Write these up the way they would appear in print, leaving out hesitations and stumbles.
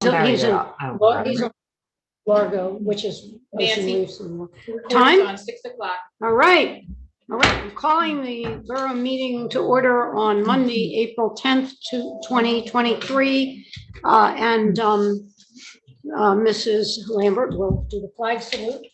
he's in, Oh, he's in Largo, which is Ocean Nancy. Reefs. Recording's Time? on 6 o'clock. All right. I'm calling the borough meeting to order on Monday, April 10th, 2023. Mrs. Lambert will do the flag salute.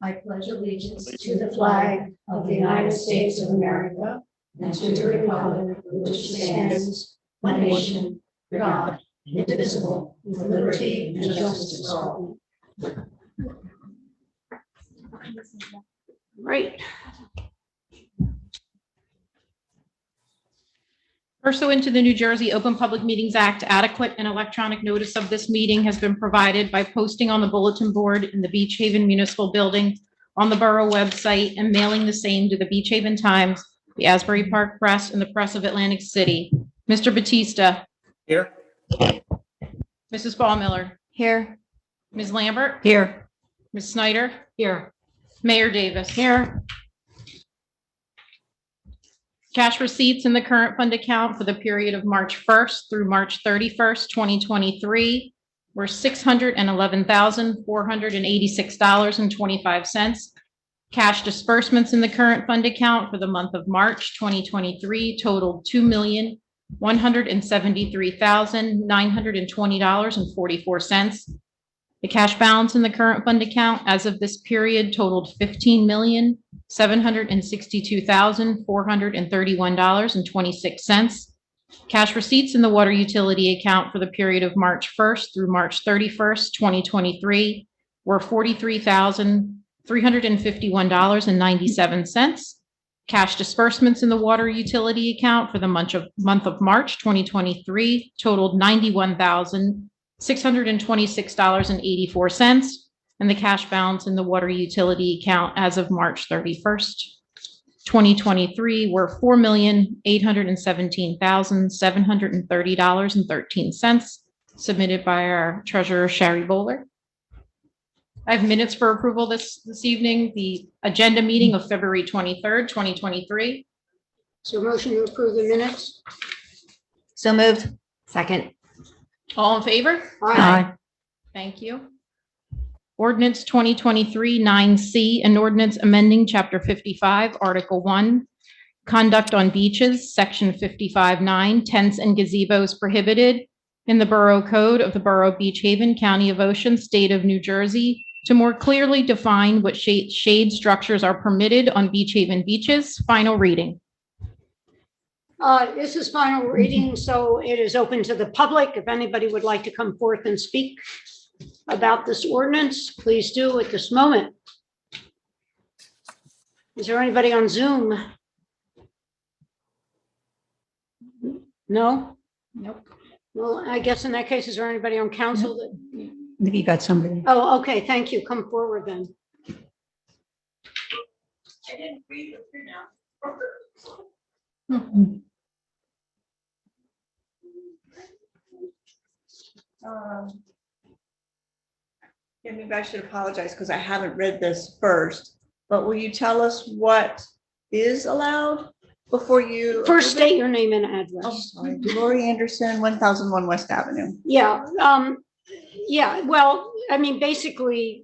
I pledge allegiance to the flag of the United States of America and to the republic which stands one nation, God, indivisible, with liberty and justice for all. Right. Pursuant to the New Jersey Open Public Meetings Act, adequate and electronic notice of this meeting has been provided by posting on the bulletin board in the Beach Haven Municipal Building, on the borough website, and mailing the same to the Beach Haven Times, the Asbury Park Press, and the Press of Atlantic City. Mr. Batista. Here. Mrs. Ballmiller. here. Ms. Lambert. Here. Ms. Snyder. Here. Mayor Davis. Here. Cash receipts in the current fund account for the period of March 1st through March 31st, 2023 were $611,486.25. Cash disbursements in the current fund account for the month of March 2023 totaled $2,173,920.44. The cash balance in the current fund account as of this period totaled $15,762,431.26. Cash receipts in the water utility account for the period of March 1st through March 31st, 2023 were $43,351.97. Cash disbursements in the water utility account for the month of March 2023 totaled $91,626.84, and the cash balance in the water utility account as of March 31st, 2023 were $4,817,730.13, submitted by our treasurer, Sherry Bowler. I have minutes for approval this evening, the agenda meeting of February 23rd, 2023. So motion to approve the minutes? So moved. Second. All in favor? Aye. Thank you. Ordinance 2023-9C, an ordinance amending Chapter 55, Article 1, Conduct on Beaches, Section 55-9, Tents and Gazebos Prohibited in the Borough Code of the Borough of Beach Haven, County of Ocean, State of New Jersey, to more clearly define what shade structures are permitted on Beach Haven beaches. Final reading. This is final reading, so it is open to the public. If anybody would like to come forth and speak about this ordinance, please do at this moment. Is there anybody on Zoom? No? Nope. Well, I guess in that case, is there anybody on council that? I think you got somebody. Oh, okay, thank you. Come forward then. I didn't read the printout. Yeah, maybe I should apologize because I haven't read this first, but will you tell us what is allowed before you? First, state your name and Oh, address. sorry, Lori Anderson, 1001 West Avenue. Yeah, well, I mean, basically,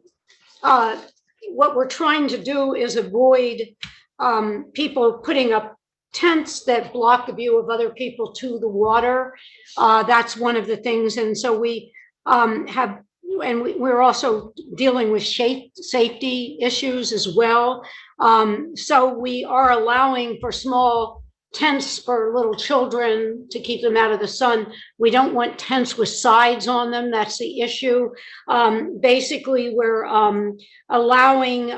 what we're trying to do is avoid people putting up tents that block the view of other people to the water. That's one of the things. And so we we're also dealing with safety issues as well. So we are allowing for small tents for little children to keep them out of the sun. We don't want tents with sides on them. That's the issue. Basically, we're allowing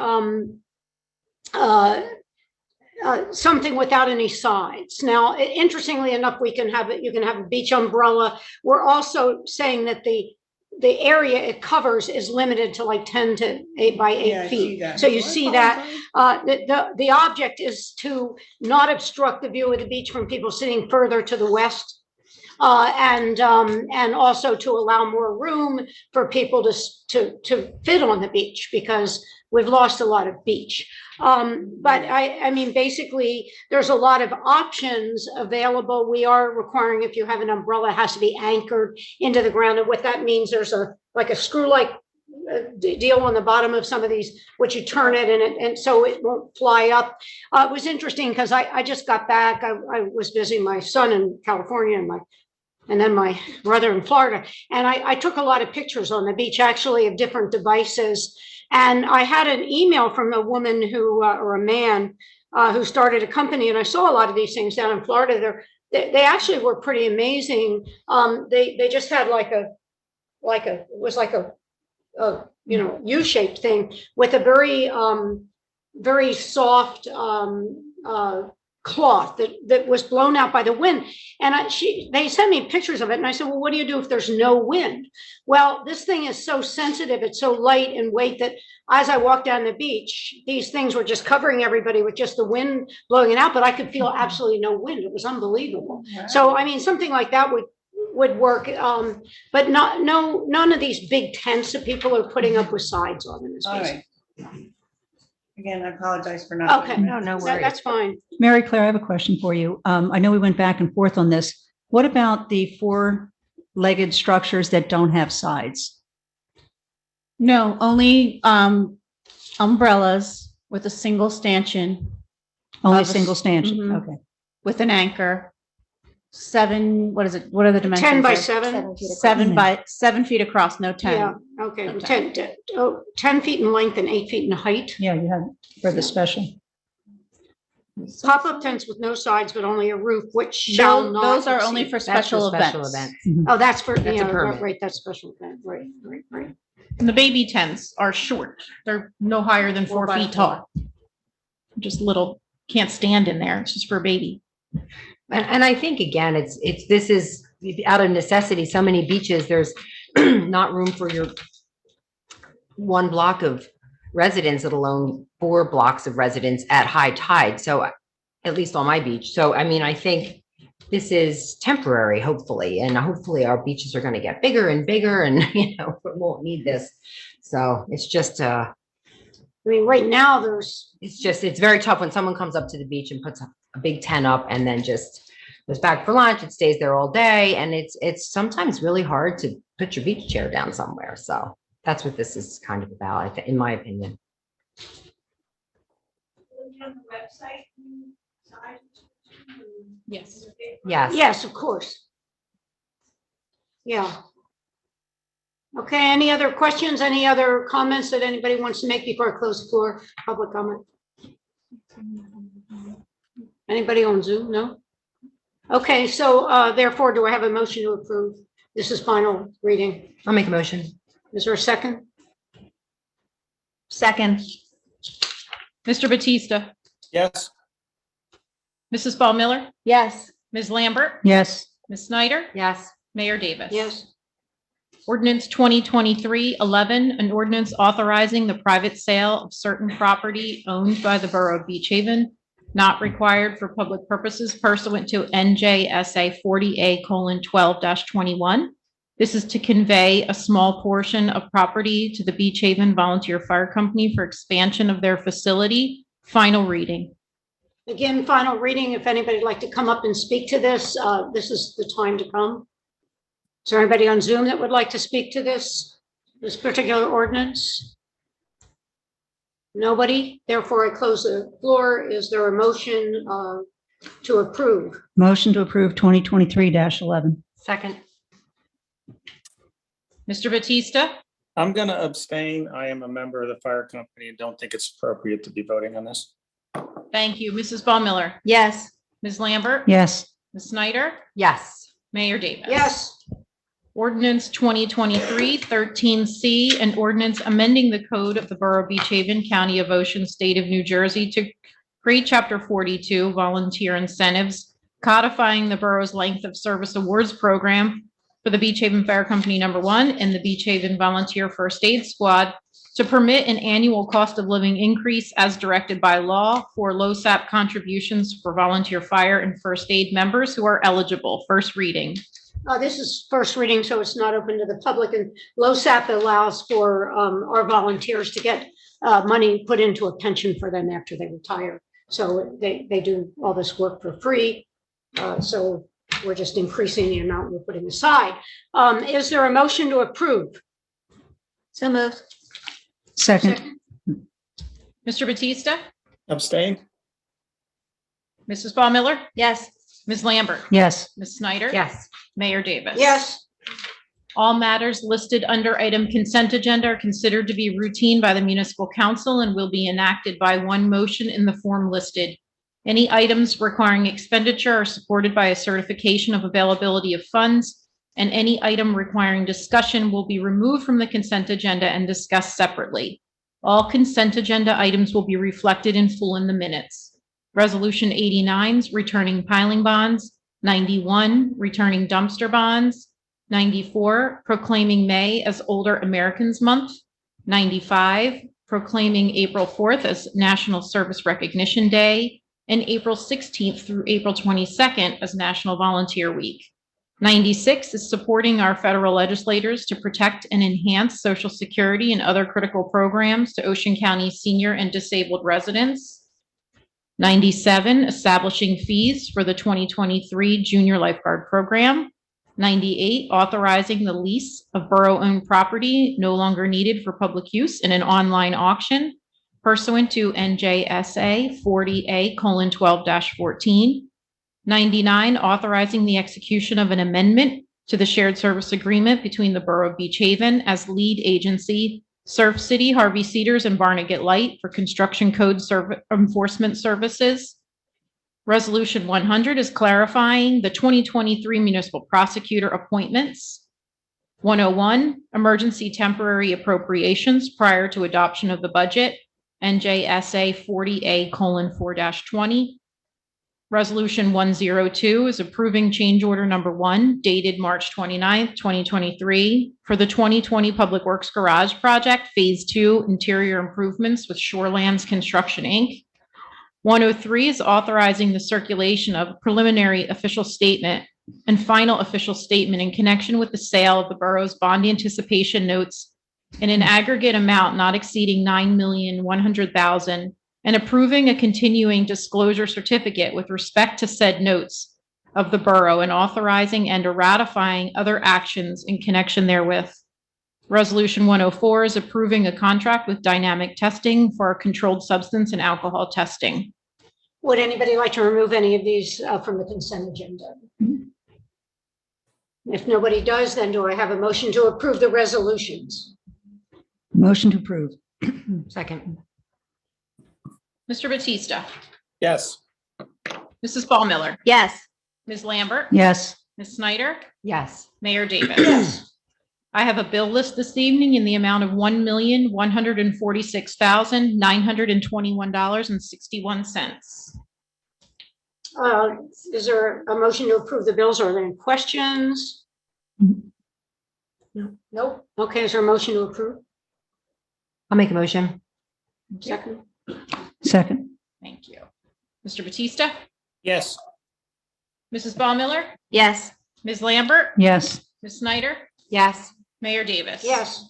something without any sides. Now, interestingly enough, you can have a beach umbrella. We're also saying that the area it covers is limited to like 10 to 8 by 8 feet. So you see that the object is to not obstruct the view of the beach from people sitting further to the west. And also to allow more room for people to fit on the beach, because we've lost a lot of beach. But I mean, basically, there's a lot of options available. We are requiring if you have an umbrella, it has to be anchored into the ground. And what that means, there's like a screw-like deal on the bottom of some of these, which you turn it and so it won't fly up. It was interesting because I just got back. I was visiting my son in California and then my brother in Florida. And I took a lot of pictures on the beach, actually, of different devices. And I had an email from a woman or a man who started a company. And I saw a lot of these things down in Florida. They actually were pretty amazing. They just had it was like a U-shaped thing with a very soft cloth that was blown out by the wind. And they sent me pictures of it. And I said, well, what do you do if there's no wind? Well, this thing is so sensitive. It's so light in weight that as I walked down the beach, these things were just covering everybody with just the wind blowing it out, but I could feel absolutely no wind. It was unbelievable. So, I mean, something like that would work, but none of these big tents that people are putting up with sides on them. All right. Again, I apologize for not. Okay, No worries. that's fine. Mary Claire, I have a question for you. I know we went back and forth on this. What about the four-legged structures that don't have sides? No, only umbrellas with a single stanchion Only Of a- single stanchion, Mhm. okay. with an anchor. 7, what is it? What are the dimensions? 10 by there? 7. 7 feet across, no 10. Yeah, okay, Okay. 10 feet in length and 8 feet in height. Yeah, you have for the special. Pop-up tents with no sides, but only a roof, which shall Those, not. those are only exceed- for special events. Oh, that's for, That's a yeah, permit. right, that's special event, right. And the baby tents are short. They're no higher than 4 feet tall. Just little, can't stand in there. It's just for a baby. And I think again, this is out of necessity. So many beaches, there's not room for your one block of residents, let alone 4 blocks of residents at high tide. So at least on my beach. So, I mean, I think this is temporary, hopefully, and hopefully our beaches are going to get bigger and bigger and, we won't need this. So it's just, I mean, right now, it's very tough when someone comes up to the beach and puts a big tent up and then just goes back for lunch. It stays there all day. And it's sometimes really hard to put your beach chair down somewhere. So that's what this is kind of about, in my opinion. Yes. Yes. yes, of course. Yeah. Okay, any other questions, any other comments that anybody wants to make before I close the floor, public comment? Anybody on Zoom? No? Okay, so therefore, do I have a motion to approve? This is final reading. I'll make a motion. Is there a second? Second. Mr. Batista, Yes. Mrs. Ball Miller, Yes. Ms. Lambert, Yes. Ms. Snyder, Yes. Mayor Davis. Yes. Ordinance 2023-11, an ordinance authorizing the private sale of certain property owned by the Borough of Beach Haven, not required for public purposes pursuant to NJSA 40A:12-21. This is to convey a small portion of property to the Beach Haven Volunteer Fire Company for expansion of their facility. Final reading. Again, final reading. If anybody'd like to come up and speak to this, this is the time to come. Is there anybody on Zoom that would like to speak to this particular ordinance? Nobody. Therefore, I close the floor. Is there a motion to approve? Motion to approve 2023-11. Second. Mr. Batista, I'm going to abstain. I am a member of the fire company and don't think it's appropriate to be voting on this. thank you. Mrs. Ball Miller, Yes. Ms. Lambert, Yes. Ms. Snyder, Yes. Mayor Davis. Yes. Ordinance 2023-13C, an ordinance amending the code of the Borough of Beach Haven, County of Ocean, State of New Jersey to create Chapter 42, Volunteer Incentives, codifying the borough's length of service awards program for the Beach Haven Fire Company Number 1 and the Beach Haven Volunteer First Aid Squad to permit an annual cost of living increase as directed by law for LoSAP contributions for volunteer fire and first aid members who are eligible. First reading. This is first reading, so it's not open to the public, and LoSAP allows for our volunteers to get money put into a pension for them after they retire. So they do all this work for free. So we're just increasing the amount we're putting aside. Is there a motion to approve? So moved. Second, Mr. Batista, Abstain? Mrs. Ball Miller, Yes. Ms. Lambert, yes. Ms. Snyder. Yes. Mayor Davis. Yes. All matters listed under item consent agenda are considered to be routine by the municipal council and will be enacted by one motion in the form listed. Any items requiring expenditure are supported by a certification of availability of funds, and any item requiring discussion will be removed from the consent agenda and discussed separately. All consent agenda items will be reflected in full in the minutes. Resolution 89's returning piling bonds, 91, returning dumpster bonds, 94, proclaiming May as Older Americans Month, 95, proclaiming April 4th as National Service Recognition Day, and April 16th through April 22nd as National Volunteer Week. 96 is supporting our federal legislators to protect and enhance Social Security and other critical programs to Ocean County senior and disabled residents. 97, establishing fees for the 2023 Junior Lifeguard Program. 98, authorizing the lease of borough-owned property no longer needed for public use in an online auction pursuant to NJSA 40A:12-14. 99, authorizing the execution of an amendment to the shared service agreement between the Borough of Beach Haven as lead agency, Surf City, Harvey Cedars, and Barnegat Light for construction code enforcement services. Resolution 100 is clarifying the 2023 municipal prosecutor appointments. 101, emergency temporary appropriations prior to adoption of the budget, NJSA 40A:4-20. Resolution 102 is approving change order number 1 dated March 29th, 2023 for the 2020 Public Works Garage Project, Phase 2 Interior Improvements with Shorelands Construction, Inc. 103 is authorizing the circulation of a preliminary official statement and final official statement in connection with the sale of the borough's bond anticipation notes in an aggregate amount not exceeding $9,100,000 and approving a continuing disclosure certificate with respect to said notes of the borough and authorizing and or ratifying other actions in connection therewith. Resolution 104 is approving a contract with Dynamic Testing for controlled substance and alcohol testing. Would anybody like to remove any of these from the consent agenda? If nobody does, then do I have a motion to approve the resolutions? Motion to approve. Second. Mr. Batista, Yes. Mrs. Ball Miller, Yes. Ms. Lambert, Yes. Ms. Snyder, Yes. Mayor Davis. Yes. I have a bill list this evening in the amount of $1,146,921.61. Is there a motion to approve the bills? Are there any questions? No. Nope. Okay, is there a motion to approve? I'll make a motion. Second. Second, Thank you. Mr. Batista, Yes. Mrs. Ball Miller, Yes. Ms. Lambert, yes. Ms. Snyder, Yes. Mayor Davis. Yes.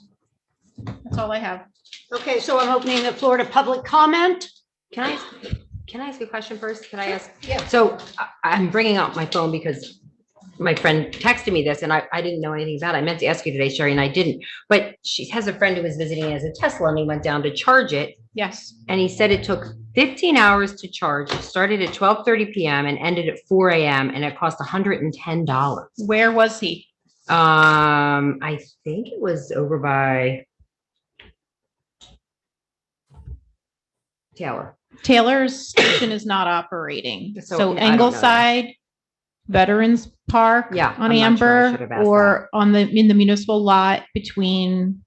That's all I have. Okay, so I'm opening the floor to public comment. Can I ask a question first? Can I ask? Yeah. So I'm bringing out my phone because my friend texted me this and I didn't know anything about it. I meant to ask you today, Sherry, and I didn't. But she has a friend who was visiting as a Tesla and he went down to charge it. Yes. And he said it took 15 hours to charge. It started at 12:30 PM and ended at 4 AM and it cost $110. Where was he? I think it was over by Taylor. Taylor's station is not operating. So, So I don't know that. Ingleside, Veterans Park Yeah, on I'm not sure. I should Amber, have asked or in the municipal lot between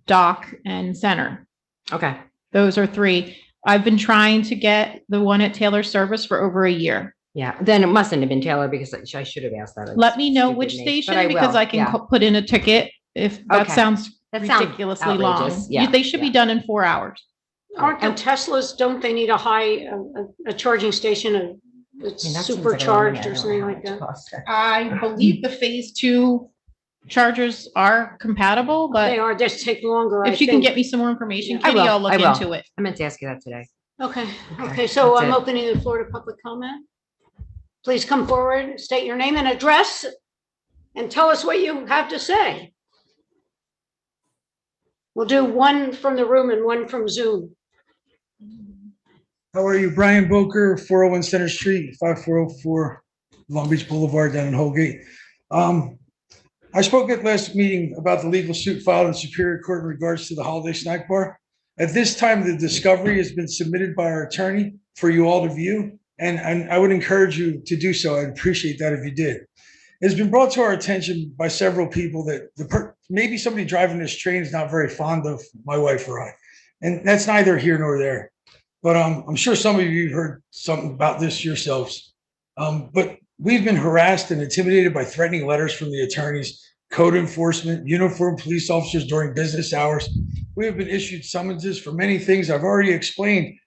Dock and Center. Okay. Those are 3. I've been trying to get the one at Taylor Service for over a year. Yeah, then it mustn't have been Taylor because I should have asked that. Let me know Stupid which me, station but because will, I can yeah. put in a ticket if that Okay. sounds That sounds ridiculously long. outrageous. Yeah, They should be yeah. done in 4 hours. Aren't the Teslas, don't they need a high, a charging station that's I mean, that seems like a lot of money. supercharged I or don't something know how like much it that? costs. I believe the phase 2 chargers are compatible, They but are, just take longer, I if you can think. get me some more information, I Kitty, will, I'll look I will. into it. I meant to ask you that today. Okay, okay, so That's I'm it. opening the floor to public comment. Please come forward, state your name and address, and tell us what you have to say. We'll do one from the room and one from Zoom. How are you? Brian Boker, 401 Center Street, 5404 Long Beach Boulevard down in Holgate. I spoke at last meeting about the legal suit filed in Superior Court in regards to the Holiday Snack Bar. At this time, the discovery has been submitted by our attorney for you all to view, and I would encourage you to do so. I'd appreciate that if you did. It's been brought to our attention by several people that maybe somebody driving this train is not very fond of my wife or I, and that's neither here nor there. But I'm sure some of you heard something about this yourselves. But we've been harassed and intimidated by threatening letters from the attorneys, code enforcement, uniformed police officers during business hours. We have been issued summonses for many things I've already explained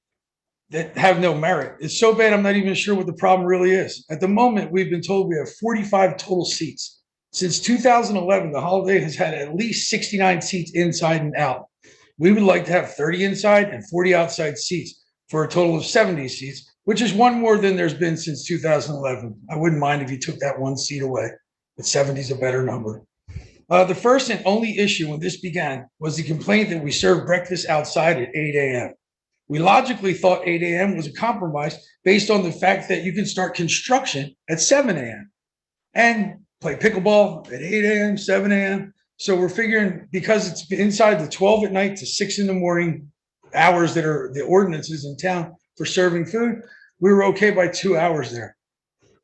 that have no merit. It's so bad I'm not even sure what the problem really is. At the moment, we've been told we have 45 total seats. Since 2011, the Holiday has had at least 69 seats inside and out. We would like to have 30 inside and 40 outside seats for a total of 70 seats, which is one more than there's been since 2011. I wouldn't mind if you took that one seat away, but 70 is a better number. The first and only issue when this began was the complaint that we served breakfast outside at 8 a.m. We logically thought 8 a.m. was a compromise based on the fact that you can start construction at 7 a.m. and play pickleball at 8 a.m., 7 a.m. So we're figuring because it's inside the 12 at night to 6 in the morning hours that are the ordinances in town for serving food, we were okay by 2 hours there.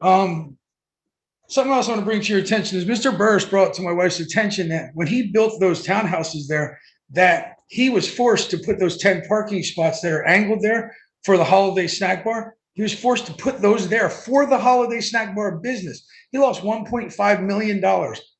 Something else I want to bring to your attention is Mr. Burris brought to my wife's attention that when he built those townhouses there, that he was forced to put those 10 parking spots that are angled there for the Holiday Snack Bar. He was forced to put those there for the Holiday Snack Bar business. He lost $1.5 million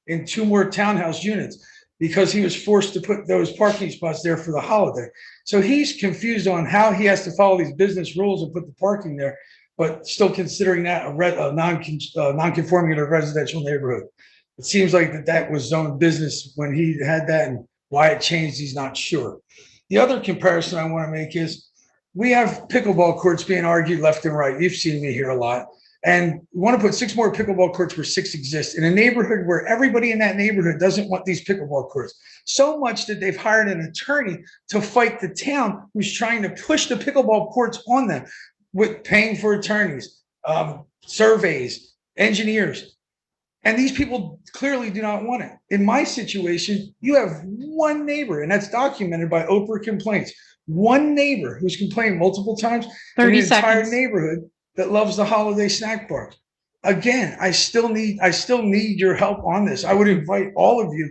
in 2 more townhouse units because he was forced to put those parking spots there for the Holiday. So he's confused on how he has to follow these business rules and put the parking there, but still considering that a non-conforming in a residential neighborhood. It seems like that was zoned business when he had that, and why it changed, he's not sure. The other comparison I want to make is we have pickleball courts being argued left and right. You've seen me here a lot. And we want to put 6 more pickleball courts where 6 exist in a neighborhood where everybody in that neighborhood doesn't want these pickleball courts. So much that they've hired an attorney to fight the town who's trying to push the pickleball courts on them with paying for attorneys, surveys, engineers. And these people clearly do not want it. In my situation, you have one neighbor, and that's documented by Oprah complaints. One neighbor who's complained multiple times, 30 an entire seconds. neighborhood that loves the Holiday Snack Bar. Again, I still need your help on this. I would invite all of you,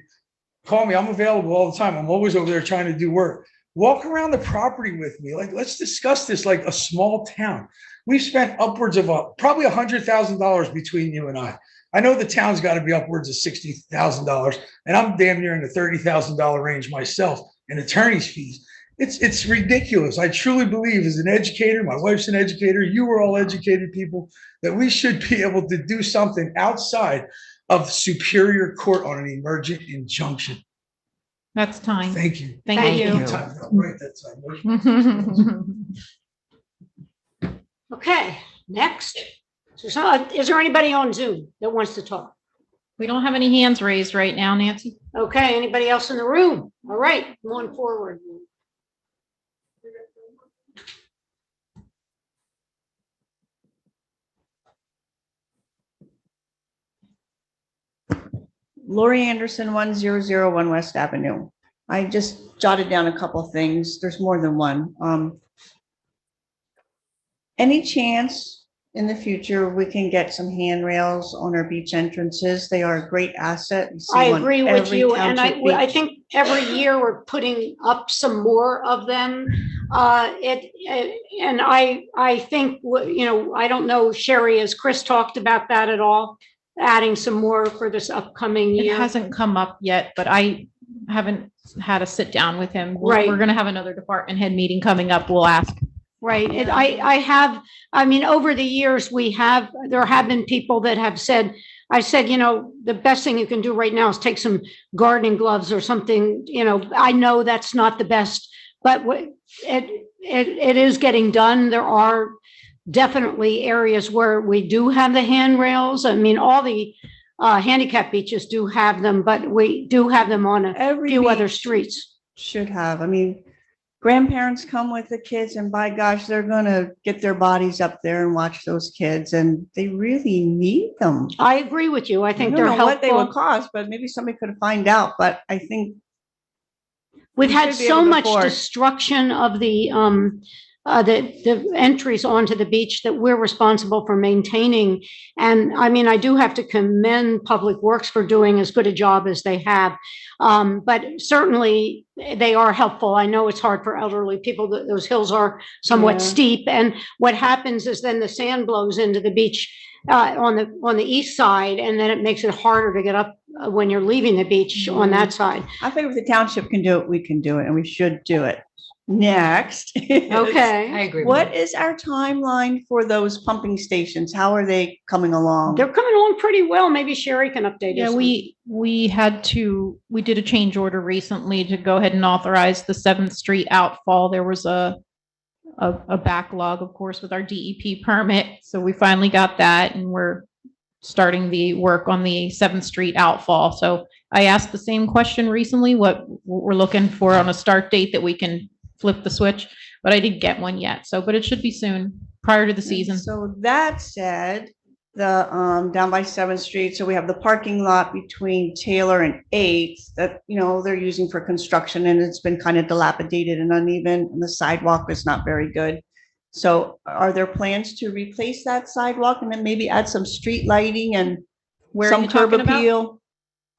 call me. I'm available all the time. I'm always over there trying to do work. Walk around the property with me. Like, let's discuss this like a small town. We've spent upwards of probably $100,000 between you and I. I know the town's got to be upwards of $60,000, and I'm damn near in the $30,000 range myself in attorney's fees. It's ridiculous. I truly believe, as an educator, my wife's an educator, you are all educated people, that we should be able to do something outside of Superior Court on an emergent injunction. That's time. Thank you. Thank you. Right, that's time. Okay, next. So, is there anybody on Zoom that wants to talk? We don't have any hands raised right now, Nancy. Okay, anybody else in the room? All right, going forward. Lori Anderson, 1001 West Avenue. I just jotted down a couple things. There's more than one. Any chance in the future we can get some handrails on our beach entrances? They are a great asset. We see I one agree with every you, and township I beach. think every year we're putting up some more of them. And I think, you know, I don't know, Sherry, has Chris talked about that at all? Adding some more for this upcoming It year? hasn't come up yet, but I haven't had a sit down with him. Right. We're gonna have another department head meeting coming up. We'll ask. Right, and I mean, over the years, there have been people that have said, I said, the best thing you can do right now is take some gardening gloves or something, I know that's not the best, but it is getting done. There are definitely areas where we do have the handrails. I mean, all the handicap beaches do have them, but we do have them on a Every few other beach streets. should have. I mean, grandparents come with the kids and by gosh, they're gonna get their bodies up there and watch those kids and they really need them. I agree with you. I I think don't they're know what they would helpful. cost, but maybe somebody could find out, but I think We've we had should be so able to much afford- destruction of the entries onto the beach that we're responsible for maintaining. And I mean, I do have to commend Public Works for doing as good a job as they have. But certainly they are helpful. I know it's hard for elderly people. Those hills are somewhat Yeah. steep. And what happens is then the sand blows into the beach on the east side, and then it makes it harder to get up when you're leaving the beach on that side. I think if the township can do it, we can do it and we should do it. Next. is, I Okay. agree. with What you. is our timeline for those pumping stations? How are they coming along? They're coming along pretty well. Maybe Sherry can update Yeah, us. we did a change order recently to go ahead and authorize the 7th Street outfall. There was a backlog, of course, with our DEP permit. So we finally got that and we're starting the work on the 7th Street outfall. So I asked the same question recently, what we're looking for on a start date that we can flip the switch, but I didn't get one yet. So, but it should be soon, prior to the season. So that said, the down by 7th Street, so we have the parking lot between Taylor and 8th that, they're using for construction and it's been kind of dilapidated and uneven and the sidewalk is not very good. So are there plans to replace that sidewalk and then maybe add some street lighting and Where are some you curb talking about? appeal?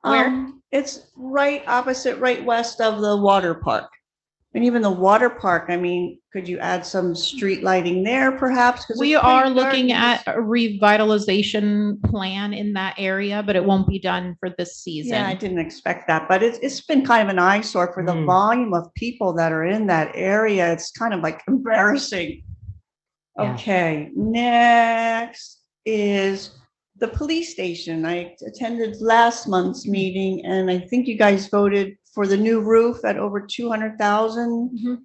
Where? It's right opposite, right west of the water park. And even the water park, I mean, could you add some street lighting there perhaps? 'Cause We it's pretty are dark looking and at a revitalization plan in that area, but it won't be done for this Yeah, I season. didn't expect that, but it's been kind of an eyesore for the Mm. volume of people that are in that area. It's kind of like embarrassing. Yeah. Okay, next is the police station. I attended last month's meeting and I think you guys voted for the new roof at over 200,000. Mhm.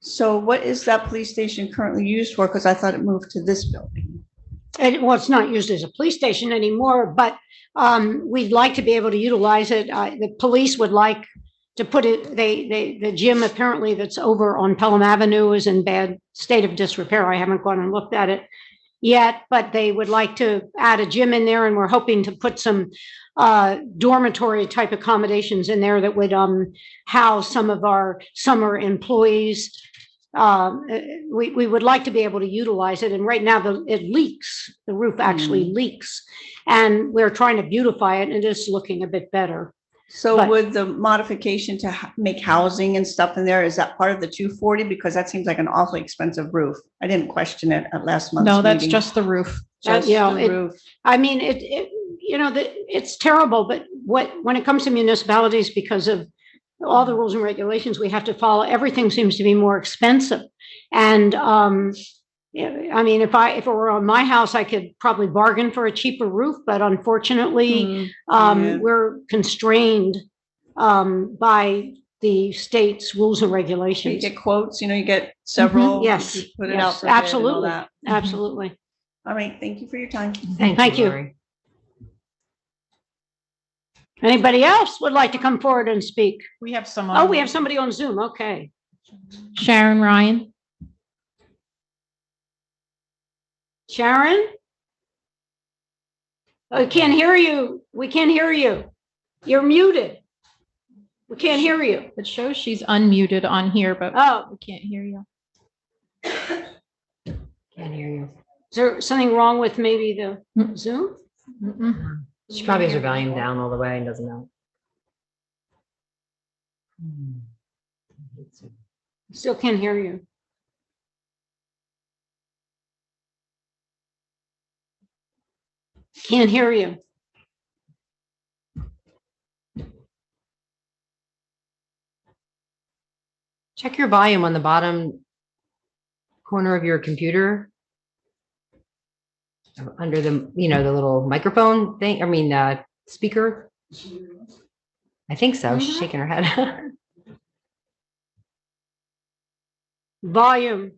So what is that police station currently used for? Because I thought it moved to this building. Well, it's not used as a police station anymore, but we'd like to be able to utilize it. The police would like to put it, the gym apparently that's over on Pelham Avenue is in bad state of disrepair. I haven't gone and looked at it yet, but they would like to add a gym in there and we're hoping to put some dormitory type accommodations in there that would house some of our summer employees. We would like to be able to utilize it. And right now it leaks. The roof actually leaks. And we're trying to beautify it and it is looking a bit better. So But- would the modification to make housing and stuff in there, is that part of the 240? Because that seems like an awfully expensive roof. I didn't question it at last month's meeting. No, that's just the roof. Just yeah, the roof. I mean, it's terrible, but when it comes to municipalities, because of all the rules and regulations we have to follow, everything seems to be more expensive. And, yeah, I mean, if it were on my house, I could probably bargain for a cheaper roof, but unfortunately, Yeah. we're constrained, by the state's rules and You regulations. get quotes, you get several. Yes, you put it yes, out for bid and all absolutely. that. Absolutely. All right, thank you for your time. Thank you. Lori. Anybody else would like to come forward and speak? We have someone. Oh, we have somebody on Zoom. Okay. Sharon Ryan. Sharon? I can't hear you. We can't hear you. You're muted. We can't hear you. It shows she's unmuted on here, but Oh, we can't hear you. Can't hear you. is there something wrong with maybe the Zoom? Mm-mm. She probably has her volume down all the way and doesn't know. Still can't hear you. Can't hear you. Check your volume on the bottom corner of your computer. under the, the little microphone thing, speaker. I think so. She's shaking her head. Volume.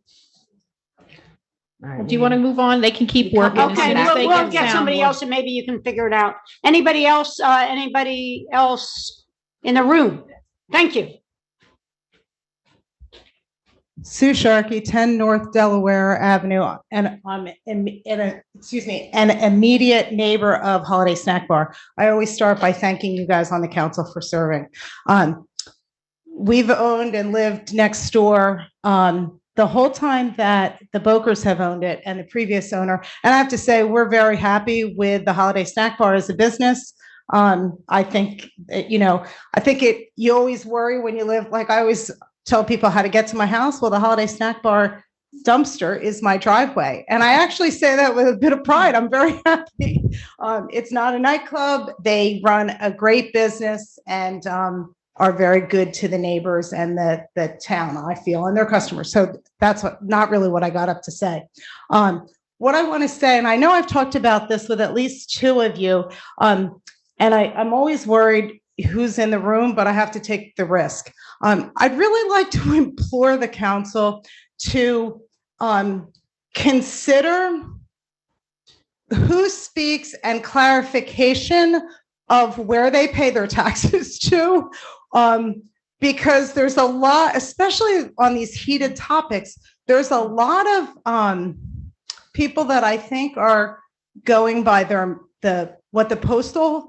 All right, Do you want to move on? They can keep working. as Okay, soon as they we'll get get sound somebody more- else and maybe you can figure it out. Anybody else in the room? Thank you. Sue Sharkey, 10 North Delaware Avenue, and I'm an immediate neighbor of Holiday Snack Bar. I always start by thanking you guys on the council for serving. We've owned and lived next door the whole time that the Bokers have owned it and the previous owner. And I have to say, we're very happy with the Holiday Snack Bar as a business. I think, you always worry when you live, like I always tell people how to get to my house. Well, the Holiday Snack Bar dumpster is my driveway. And I actually say that with a bit of pride. I'm very happy. It's not a nightclub. They run a great business and are very good to the neighbors and the town, I feel, and their customers. So that's not really what I got up to say. What I want to say, and I know I've talked about this with at least two of you, and I'm always worried who's in the room, but I have to take the risk. I'd really like to implore the council to consider who speaks and clarification of where they pay their taxes to, because there's a lot, especially on these heated topics, there's a lot of people that I think are going by what the postal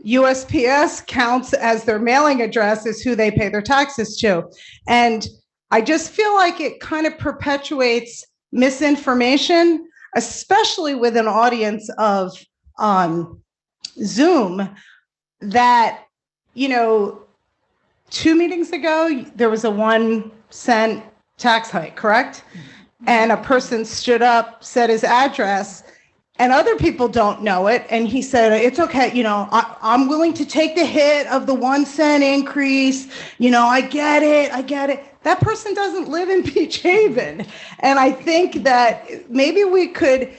USPS counts as their mailing address is who they pay their taxes to. And I just feel like it kind of perpetuates misinformation, especially with an audience of Zoom that, 2 meetings ago, there was a 1 cent tax hike, correct? And a person stood up, said his address, and other people don't know it. And he said, it's okay. I'm willing to take the hit of the 1 cent increase. I get it. That person doesn't live in Beach Haven. And I think that maybe we could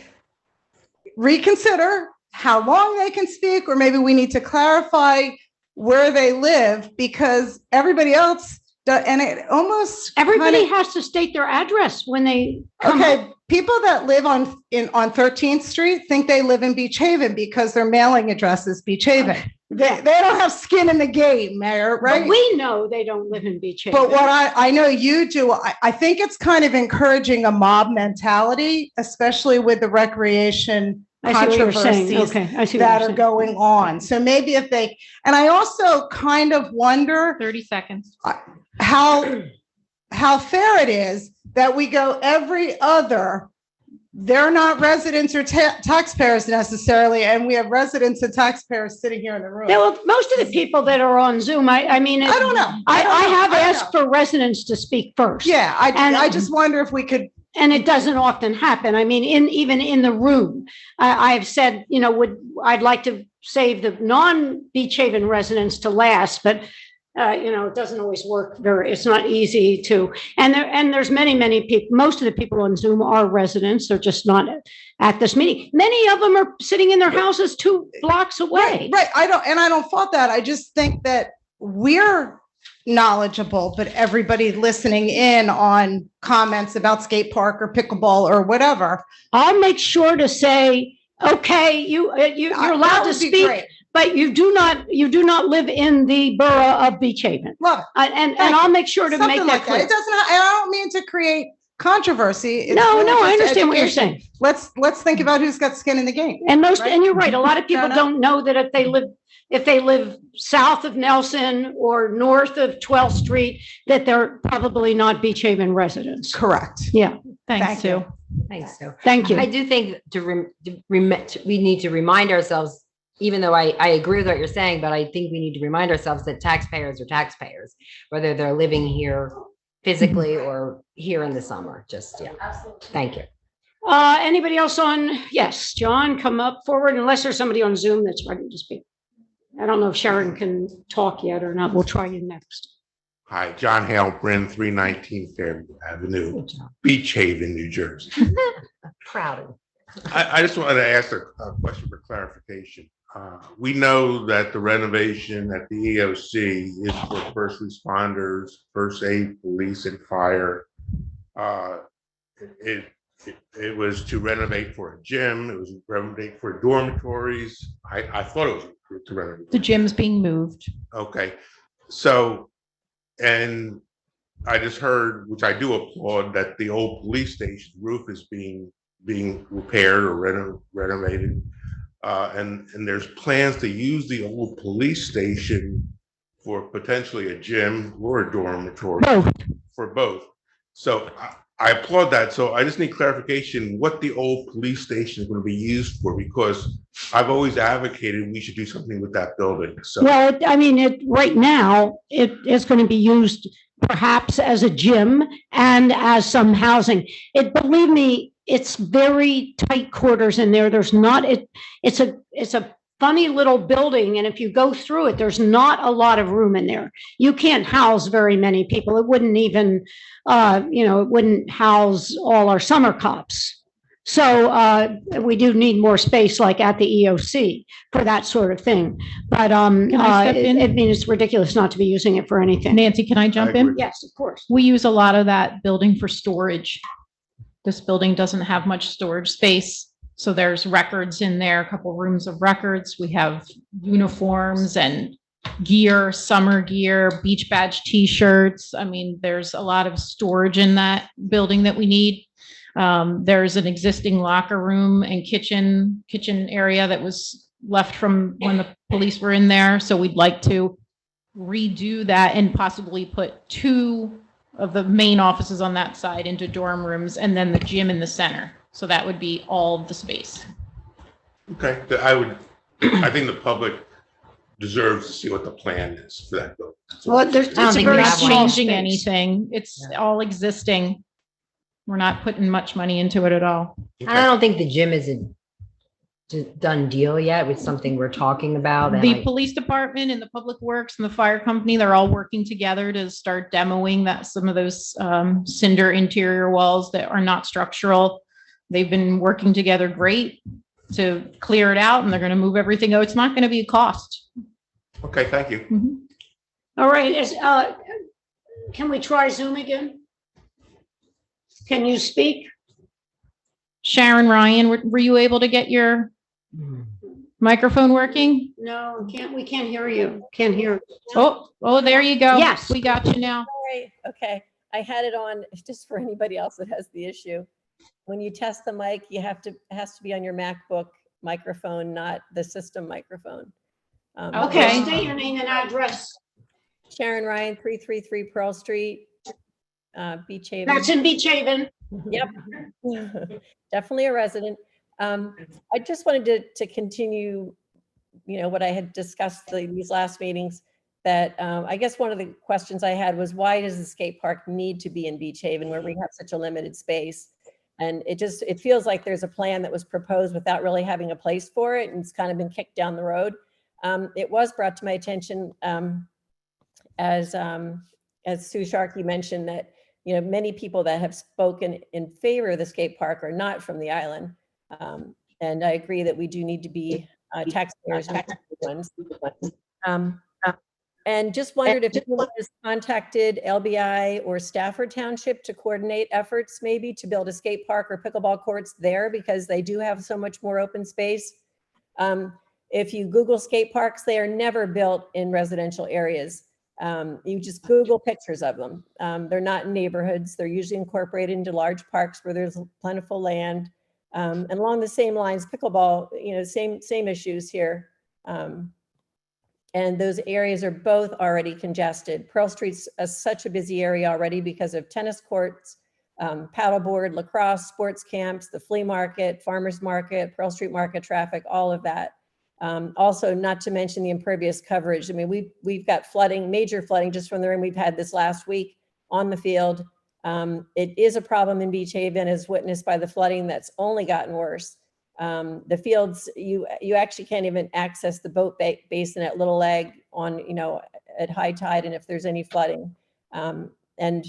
reconsider how long they can speak, or maybe we need to clarify where they live, because everybody else does, and it almost Everybody has to state their address when they come. Okay, people that live on 13th Street think they live in Beach Haven because their mailing address is Beach Haven. They don't have skin in the game, Mayor, right? But we know they don't live in Beach Haven. But what I know you do, I think it's kind of encouraging a mob mentality, especially with the recreation I see what you're saying. controversies Okay, I see what that you're are saying. going on. So maybe if they, and I also kind of wonder 30 seconds. how fair it is that we go every other, they're not residents or taxpayers necessarily, and we have residents and taxpayers sitting here in the room. Well, most of the people that are on Zoom, I mean. I don't know. I have I don't asked for residents to speak first. Yeah, And- I just wonder if we could, And it doesn't often happen. I mean, even in the room, I've said, I'd like to save the non-Beach Haven residents to last, but it doesn't always work it's not easy to, and there's many people, most of the people on Zoom are residents. They're just not at this meeting. Many of them are sitting in their houses 2 blocks away. right. I don't fault that. I just think that we're knowledgeable, but everybody listening in on comments about skate park or pickleball or whatever. I'll make sure to say, okay, you're allowed to That would be speak, great. but you do not live in the borough of Beach Haven. Love it. And I'll make sure to make Something that like that. clear. It doesn't, I don't mean to create controversy. It's No, really I just understand what you're education. saying. Let's think about who's got skin in the game. And Right? and you're right, a lot of people Fair enough. don't know that if they live south of Nelson or north of 12th Street, that they're probably not Beach Haven residents. Correct. Yeah, Thanks, Thank Sue. you. Thanks, Sue. thank I you. do think we need to remind ourselves, even though I agree with what you're saying, but I think we need to remind ourselves that taxpayers are taxpayers, whether they're living here physically or here in the summer. Just, yeah. Thank you. Anybody else on? Yes, John, come up forward unless there's somebody on Zoom that's ready to speak. I don't know if Sharon can talk yet or not. We'll try you next. Hi, John Hale, Bryn, 319 Fairview Avenue, Good job. Beach Haven, New Jersey. Proud of I just wanted to ask a question for clarification. We know that the renovation at the EOC is for first responders, first aid, police, and fire. It, it was to renovate for a gym. It was renovate for dormitories. I thought it was to renovate. The gym's being moved. Okay, so, and I just heard, which I do applaud, that the old police station roof is being repaired or renovated. And there's plans to use the old police station for potentially a gym or a dormitory. For both. So I applaud that. So I just need clarification what the old police station is going to be used for, because I've always advocated we should do something with that building. So Well, I mean, right now, it is going to be used perhaps as a gym and as some housing. Believe me, it's very tight quarters in there. There's not, it's a funny little building. And if you go through it, there's not a lot of room in there. You can't house very many people. It wouldn't even, it wouldn't house all our summer cops. So we do need more space like at the EOC for that sort of thing. But Can I step in? I mean, it's ridiculous not to be using it for anything. Nancy, can I jump in? Yes, of course. We use a lot of that building for storage. This building doesn't have much storage space. So there's records in there, a couple rooms of records. We have uniforms and gear, summer gear, beach badge T-shirts. I mean, there's a lot of storage in that building that we need. There's an existing locker room and kitchen area that was left from when the police were in there. So we'd like to redo that and possibly put 2 of the main offices on that side into dorm rooms and then the gym in the center. So that would be all of the space. okay, I think the public deserves to see what the plan is for that building. Well, I don't it's a think We're very we not have one. small changing space. anything. It's all existing. We're not putting much money into it at all. And I don't think the gym is a done deal yet. It's something we're talking about. and The police department and the public works and the fire company, they're all working together to start demoing some of those cinder interior walls that are not structural. They've been working together great to clear it out, and they're going to move everything. Oh, it's not going to be a cost. Okay, thank you. All right, can we try Zoom again? Can you speak? Sharon Ryan, were you able to get your microphone working? No, we can't hear you. Can't hear. Oh, there you go. Yes. We got you now. Sorry. Okay, I had it on just for anybody else that has the issue. When you test the mic, it has to be on your MacBook microphone, not the system microphone. Okay. State your name and address. Sharon Ryan, 333 Pearl Street, Beach Haven. That's in Beach Haven. Yep. Definitely a resident. I just wanted to continue, what I had discussed these last meetings, that I guess one of the questions I had was, why does the skate park need to be in Beach Haven where we have such a limited space? And it feels like there's a plan that was proposed without really having a place for it, and it's kind of been kicked down the road. It was brought to my attention as Sue Sharkey mentioned that, many people that have spoken in favor of the skate park are not from the island. And I agree that we do need to be taxpayers. And just wondered if anyone has contacted LBI or Stafford Township to coordinate efforts maybe to build a skate park or pickleball courts there, because they do have so much more open space. If you Google skate parks, they are never built in residential areas. You just Google pictures of them. They're not in neighborhoods. They're usually incorporated into large parks where there's plentiful land. And along the same lines, pickleball, same issues here. And those areas are both already congested. Pearl Street's such a busy area already because of tennis courts, paddleboard, lacrosse, sports camps, the flea market, farmers market, Pearl Street market traffic, all of that. Also, not to mention the impervious coverage. I mean, we've got flooding, major flooding just from the rain we've had this last week on the field. It is a problem in Beach Haven, as witnessed by the flooding that's only gotten worse. The fields, you actually can't even access the boat basin at Little Leg on, at high tide and if there's any flooding. And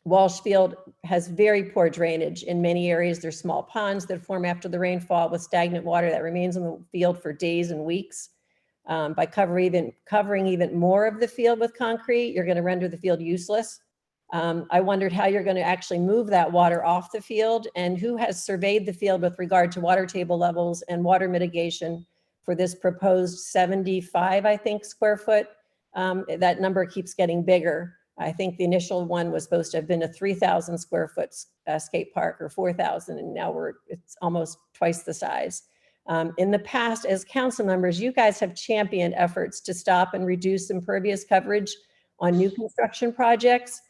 Walsh Field has very poor drainage. In many areas, there's small ponds that form after the rainfall with stagnant water that remains in the field for days and weeks. By covering even more of the field with concrete, you're going to render the field useless. I wondered how you're going to actually move that water off the field, and who has surveyed the field with regard to water table levels and water mitigation for this proposed 75, I think, square foot. That number keeps getting bigger. I think the initial one was supposed to have been a 3,000 square foot skate park, or 4,000, and now it's almost twice the size. In the past, as council members, you guys have championed efforts to stop and reduce impervious coverage on new construction projects.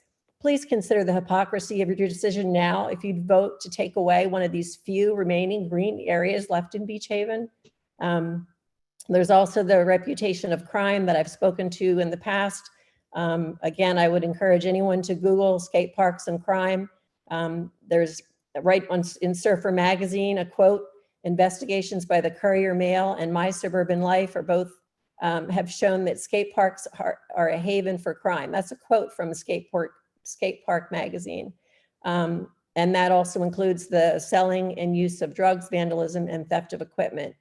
Please consider the hypocrisy of your decision now if you'd vote to take away one of these few remaining green areas left in Beach Haven. There's also the reputation of crime that I've spoken to in the past. Again, I would encourage anyone to Google skate parks and crime. There's in Surfer Magazine, a quote, investigations by the Courier Mail and My Suburban Life are both have shown that skate parks are a haven for crime. That's a quote from Skate Park Magazine. And that also includes the selling and use of drugs, vandalism, and theft of equipment.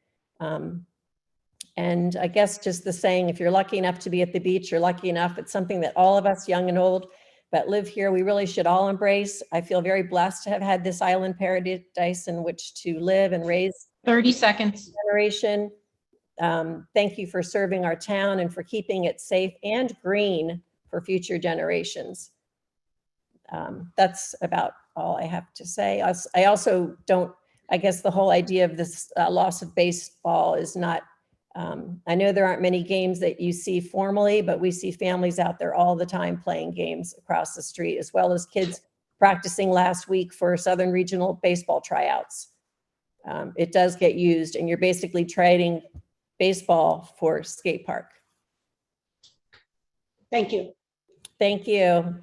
And I guess just the saying, if you're lucky enough to be at the beach, you're lucky enough. It's something that all of us, young and old, that live here, we really should all embrace. I feel very blessed to have had this island paradise in which to live and raise 30 seconds. generation. Thank you for serving our town and for keeping it safe and green for future generations. That's about all I have to say. I also don't, I guess the whole idea of this loss of baseball is not, I know there aren't many games that you see formally, but we see families out there all the time playing games across the street, as well as kids practicing last week for Southern Regional baseball tryouts. It does get used, and you're basically trading baseball for skate park. Thank you. Thank you.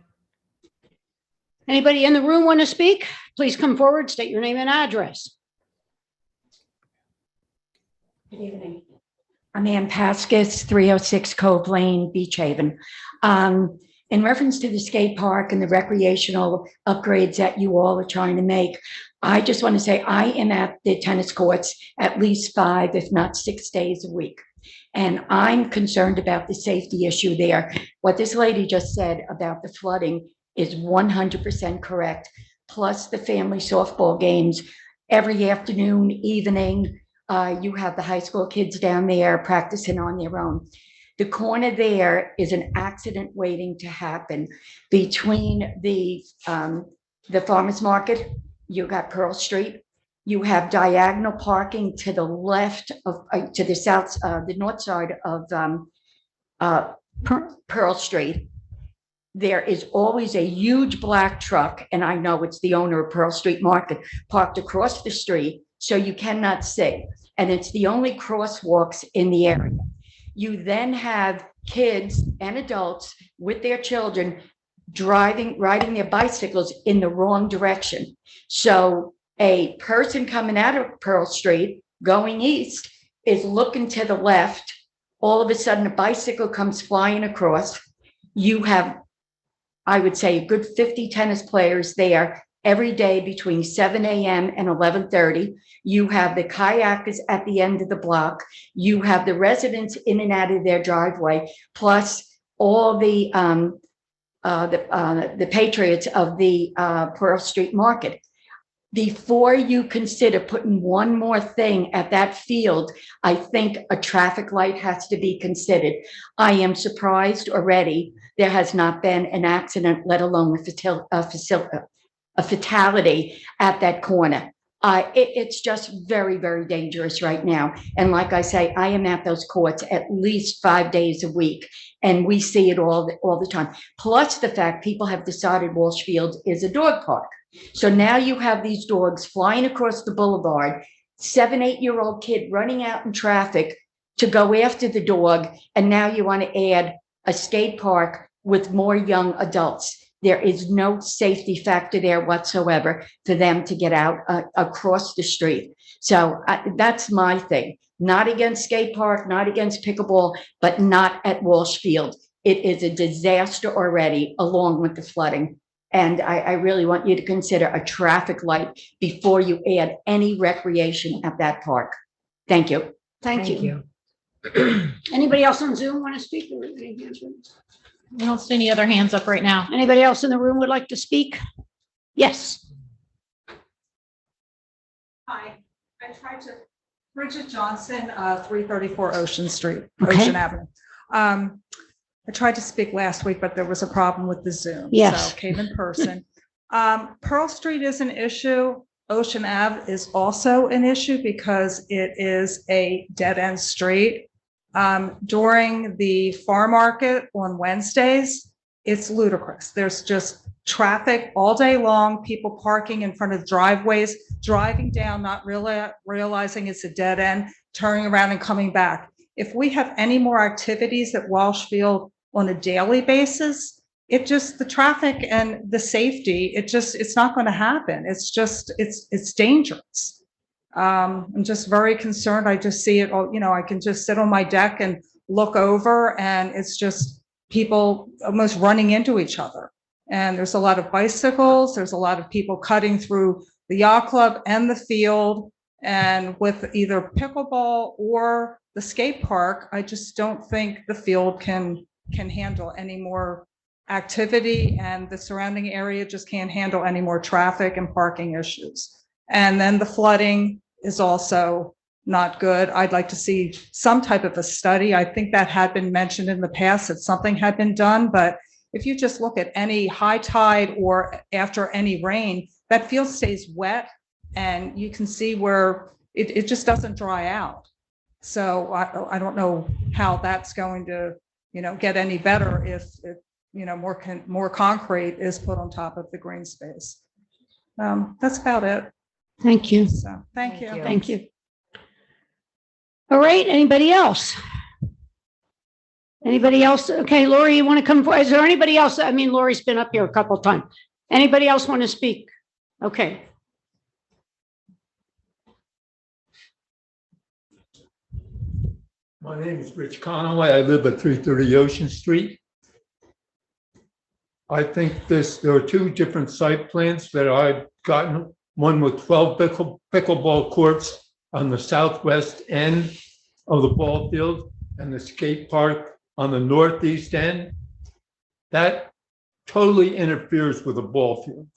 Anybody in the room want to speak? Please come forward, state your name and address. Good evening. I'm Ann Paskus, 306 Cove Lane, Beach Haven. In reference to the skate park and the recreational upgrades that you all are trying to make, I just want to say I am at the tennis courts at least 5, if not 6 days a week. And I'm concerned about the safety issue there. What this lady just said about the flooding is 100% correct. Plus the family softball games every afternoon, evening. You have the high school kids down there practicing on their own. The corner there is an accident waiting to happen between the farmer's market. You got Pearl Street. You have diagonal parking to the left of, to the south, the north side of Pearl Street. There is always a huge black truck, and I know it's the owner of Pearl Street Market, parked across the street, so you cannot see. And it's the only crosswalks in the area. You then have kids and adults with their children riding their bicycles in the wrong direction. So a person coming out of Pearl Street going east is looking to the left. All of a sudden, a bicycle comes flying across. You have, I would say, a good 50 tennis players there every day between 7 a.m. and 11:30. You have the kayakers at the end of the block. You have the residents in and out of their driveway, plus all the patriots of the Pearl Street Market. Before you consider putting one more thing at that field, I think a traffic light has to be considered. I am surprised already there has not been an accident, let alone a fatality at that corner. It's just very, very dangerous right now. And like I say, I am at those courts at least 5 days a week, and we see it all the time. Plus the fact people have decided Walsh Field is a dog park. So now you have these dogs flying across the boulevard, 7, 8-year-old kid running out in traffic to go after the dog. And now you want to add a skate park with more young adults. There is no safety factor there whatsoever for them to get out across the street. So that's my thing. Not against skate park, not against pickleball, but not at Walsh Field. It is a disaster already, along with the flooding. And I really want you to consider a traffic light before you add any recreation at that park. Thank you. Thank you. Anybody else on Zoom want to speak? I don't see any other hands up right now. Anybody else in the room would like to speak? Yes. Hi, I tried to, Bridget Johnson, 334 Ocean Street, Okay. Ocean Avenue. I tried to speak last week, but there was a problem with the Zoom. Yes. So came in person. Pearl Street is an issue. Ocean Ave is also an issue because it is a dead-end street. During the farm market on Wednesdays, it's ludicrous. There's just traffic all day long, people parking in front of driveways, driving down, not really realizing it's a dead end, turning around and coming back. If we have any more activities at Walsh Field on a daily basis, it just, the traffic and the safety, it's not going to happen. It's just, it's dangerous. I'm just very concerned. I just see it all, I can just sit on my deck and look over, and it's just people almost running into each other. And there's a lot of bicycles. There's a lot of people cutting through the yacht club and the field. And with either pickleball or the skate park, I just don't think the field can handle any more activity, and the surrounding area just can't handle any more traffic and parking issues. And then the flooding is also not good. I'd like to see some type of a study. I think that had been mentioned in the past, that something had been done, but if you just look at any high tide or after any rain, that field stays wet, and you can see where it just doesn't dry out. So I don't know how that's going to, get any better if more concrete is put on top of the green space. That's about it. Thank you. So, thank you. Thank you. All right, anybody else? Anybody else? Okay, Lori, you want to come forward? Is there anybody else? I mean, Lori's been up here a couple of times. Anybody else want to speak? Okay. My name is Rich Conaway. I live at 330 Ocean Street. I think there are two different site plans that I've gotten, one with 12 pickleball courts on the southwest end of the ball field and the skate park on the northeast end. That totally interferes with the ball field.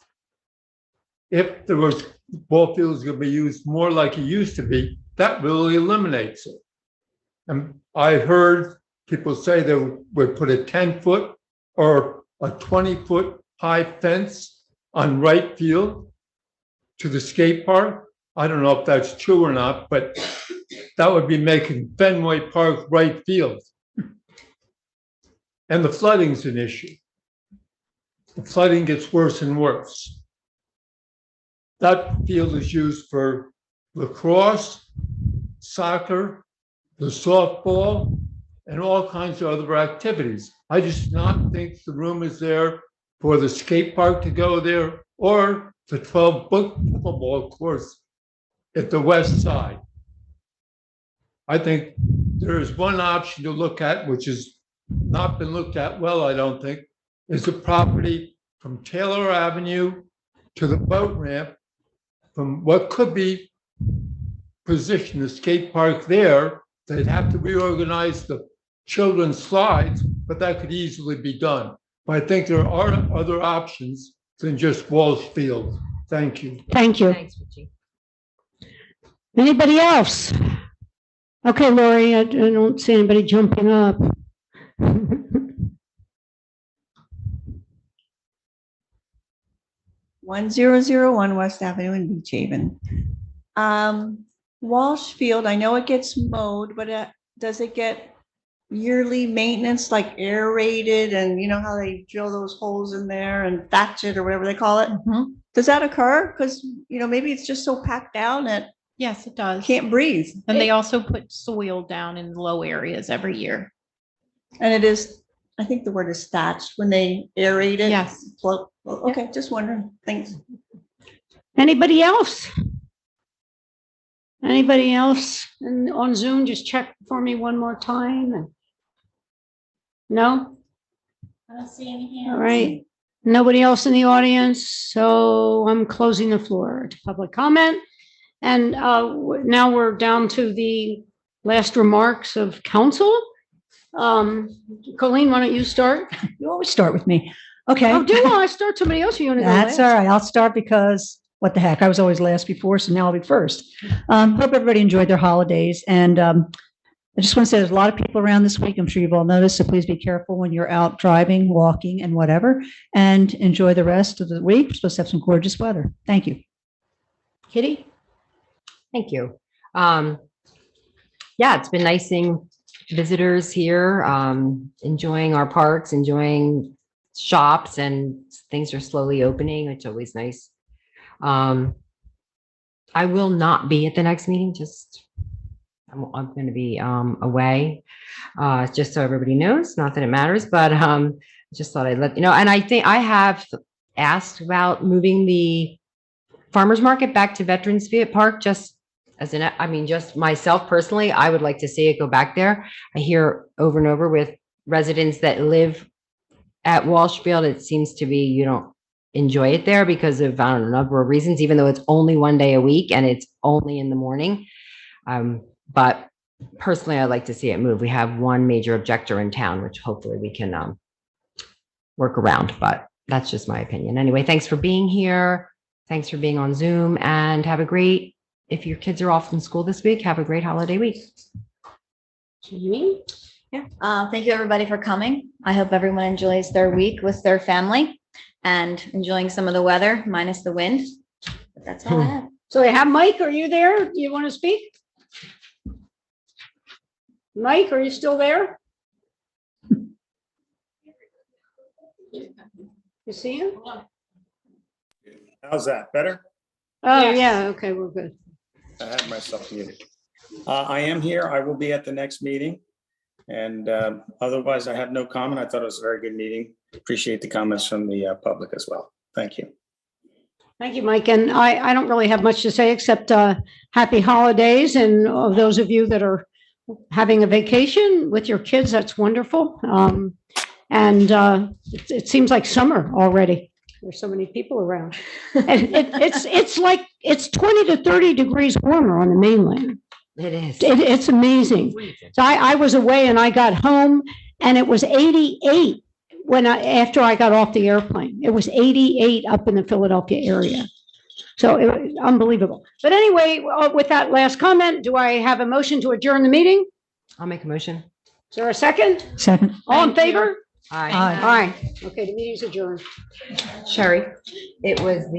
If there was ball fields going to be used more like it used to be, that really eliminates it. And I heard people say they would put a 10-foot or a 20-foot high fence on right field to the skate park. I don't know if that's true or not, but that would be making Fenway Park right field. And the flooding's an issue. The flooding gets worse and worse. That field is used for lacrosse, soccer, the softball, and all kinds of other activities. I just not think the room is there for the skate park to go there or the 12 pickleball courts at the west side. I think there is one option to look at, which has not been looked at well, I don't think, is the property from Taylor Avenue to the boat ramp, from what could be positioned the skate park there. They'd have to reorganize the children's slides, but that could easily be done. But I think there are other options than just Walsh Field. Thank you. Thank you. Thanks, Richie. Anybody else? Okay, Lori, I don't see anybody jumping up. 1001 West Avenue in Beach Haven. Walsh Field, I know it gets mowed, but does it get yearly maintenance, like aerated, and you know how they drill those holes in there and thatch it or whatever they call it? Does that occur? Because, maybe it's just so packed down that Yes, it does. can't breathe. And they also put soil down in low areas every year. And it is, I think the word is thatched when they aerate it. Yes. Well, okay, just wondering. Thanks. Anybody else? Anybody else? And on Zoom, just check for me one more time. No? I don't see any hands. All right. Nobody else in the audience, so I'm closing the floor to public comment. And now we're down to the last remarks of council. Colleen, why don't you start? You always start with me. Okay. Oh, do I start somebody else? Or you want to go That's last? all right. I'll start because what the heck? I was always last before, so now I'll be first. Hope everybody enjoyed their holidays. And I just want to say there's a lot of people around this week. I'm sure you've all noticed, so please be careful when you're out driving, walking, and whatever. And enjoy the rest of the week. We're supposed to have some gorgeous weather. Thank you. Kitty? Thank you. Yeah, it's been nice seeing visitors here, enjoying our parks, enjoying shops, and things are slowly opening, which is always nice. I will not be at the next meeting, just I'm going to be away, just so everybody knows, not that it matters, but just thought I'd let you know. And I think I have asked about moving the farmers market back to Veterans Park, just as an, I mean, just myself personally, I would like to see it go back there. I hear over and over with residents that live at Walshfield, it seems to be you don't enjoy it there because of, I don't know, a number of reasons, even though it's only one day a week and it's only in the morning. But personally, I'd like to see it move. We have one major objector in town, which hopefully we can work around, but that's just my opinion. Anyway, thanks for being here. Thanks for being on Zoom, and have a great, if your kids are off from school this week, have a great holiday week. Jamie? Yeah. Thank you, everybody, for coming. I hope everyone enjoys their week with their family and enjoying some of the weather minus the wind. But that's all I have. So we have Mike. Are you there? Do you want to speak? Mike, are you still there? You see him? How's that? Better? Oh, yeah. Okay, we're good. I had myself muted. I am here. I will be at the next meeting. And otherwise, I have no comment. I thought it was a very good meeting. Appreciate the comments from the public as well. Thank you. Thank you, Mike. And I don't really have much to say except happy holidays. And those of you that are having a vacation with your kids, that's wonderful. It seems like summer already. There's so many people around. And it's like, it's 20 to 30 degrees warmer on the mainland. It is. It's amazing. So I was away and I got home and it was 88 after I got off the airplane. It was 88 up in the Philadelphia area. So it was unbelievable. But anyway, with that last comment, do I have a motion to adjourn the meeting? I'll make a motion. Is there a second? Second. All in favor? Aye. Aye. Okay, the meeting's adjourned. Sherry, it was the